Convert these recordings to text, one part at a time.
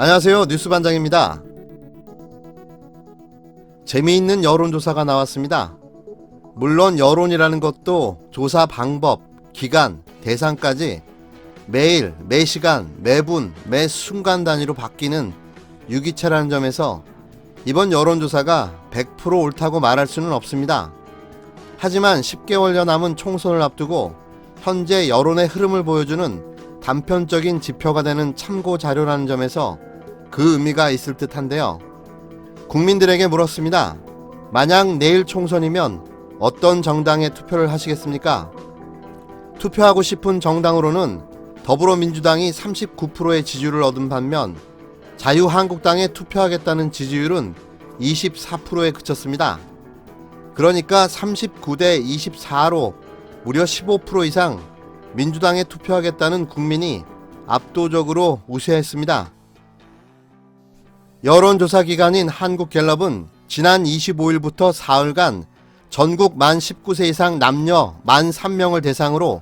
안녕하세요. 뉴스반장입니다. 재미있는 여론조사가 나왔습니다. 물론 여론이라는 것도 조사 방법, 기간, 대상까지 매일, 매시간, 매분, 매순간 단위로 바뀌는 유기체라는 점에서 이번 여론조사가 100% 옳다고 말할 수는 없습니다. 하지만 10개월여 남은 총선을 앞두고 현재 여론의 흐름을 보여주는 단편적인 지표가 되는 참고 자료라는 점에서 그 의미가 있을 듯한데요. 국민들에게 물었습니다. 만약 내일 총선이면 어떤 정당에 투표를 하시겠습니까? 투표하고 싶은 정당으로는 더불어민주당이 39%의 지지율을 얻은 반면 자유한국당에 투표하겠다는 지지율은 24%에 그쳤습니다. 그러니까 39대 24로 무려 15% 이상 민주당에 투표하겠다는 국민이 압도적으로 우세했습니다. 여론조사 기관인 한국갤럽은 지난 25일부터 사흘간 전국 만 19세 이상 남녀 13,000명을 대상으로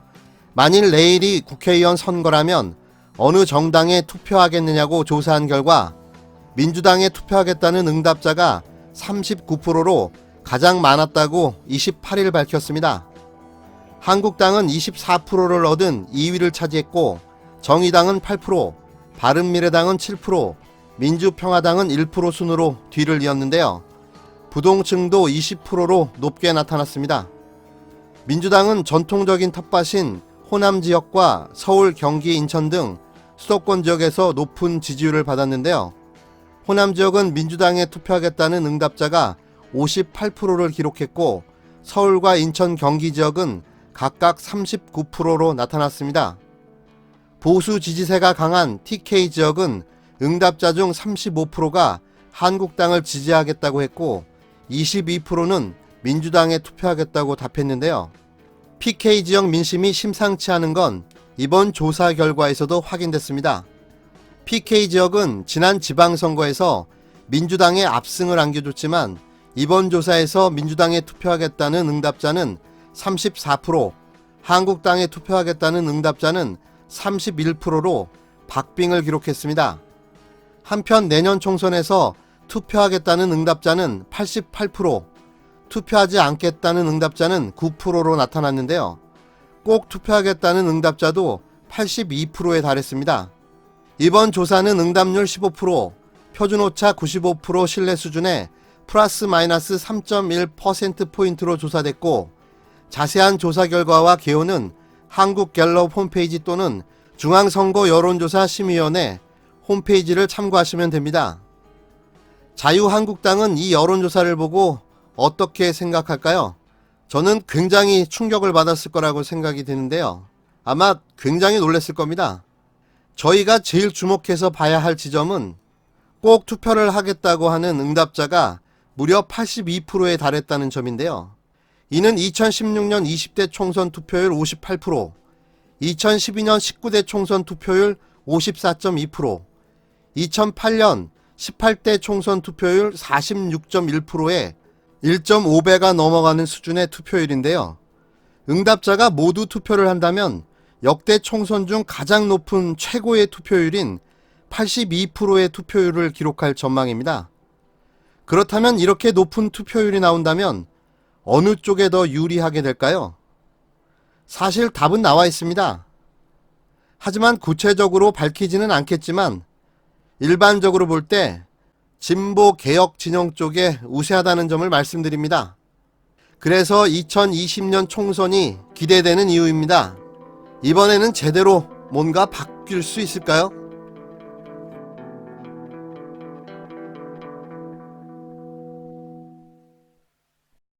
만일 내일이 국회의원 선거라면 어느 정당에 투표하겠느냐고 조사한 결과 민주당에 투표하겠다는 응답자가 39%로 가장 많았다고 28일 밝혔습니다. 한국당은 24%를 얻은 2위를 차지했고 정의당은 8%, 바른미래당은 7%, 민주평화당은 1% 순으로 뒤를 이었는데요. 부동층도 20%로 높게 나타났습니다. 민주당은 전통적인 텃밭인 호남 지역과 서울, 경기, 인천 등 수도권 지역에서 높은 지지율을 받았는데요. 호남 지역은 민주당에 투표하겠다는 응답자가 58%를 기록했고 서울과 인천, 경기 지역은 각각 39%로 나타났습니다. 보수 지지세가 강한 TK 지역은 응답자 중 35%가 한국당을 지지하겠다고 했고 22%는 민주당에 투표하겠다고 답했는데요. PK 지역 민심이 심상치 않은 건 이번 조사 결과에서도 확인됐습니다. PK 지역은 지난 지방선거에서 민주당에 압승을 안겨줬지만 이번 조사에서 민주당에 투표하겠다는 응답자는 34%, 한국당에 투표하겠다는 응답자는 31%로 박빙을 기록했습니다. 한편 내년 총선에서 투표하겠다는 응답자는 88%, 투표하지 않겠다는 응답자는 9%로 나타났는데요. 꼭 투표하겠다는 응답자도 82%에 달했습니다. 이번 조사는 응답률 15%, 표준오차 95% 신뢰 수준에 플러스 마이너스 3.1%포인트로 조사됐고 자세한 조사 결과와 개요는 한국갤럽 홈페이지 또는 중앙선거 여론조사 심의위원회 홈페이지를 참고하시면 됩니다. 자유한국당은 이 여론조사를 보고 어떻게 생각할까요? 저는 굉장히 충격을 받았을 거라고 생각이 드는데요. 아마 굉장히 놀랐을 겁니다. 저희가 제일 주목해서 봐야 할 지점은 꼭 투표를 하겠다고 하는 응답자가 무려 82%에 달했다는 점인데요. 이는 2016년 20대 총선 투표율 58%, 2012년 19대 총선 투표율 54.2%, 2008년 18대 총선 투표율 46.1%에 1.5배가 넘어가는 수준의 투표율인데요. 응답자가 모두 투표를 한다면 역대 총선 중 가장 높은 최고의 투표율인 82%의 투표율을 기록할 전망입니다. 그렇다면 이렇게 높은 투표율이 나온다면 어느 쪽에 더 유리하게 될까요? 사실 답은 나와 있습니다. 하지만 구체적으로 밝히지는 않겠지만 일반적으로 볼 때 진보 개혁 진영 쪽에 우세하다는 점을 말씀드립니다. 그래서 2020년 총선이 기대되는 이유입니다. 이번에는 제대로 뭔가 바뀔 수 있을까요?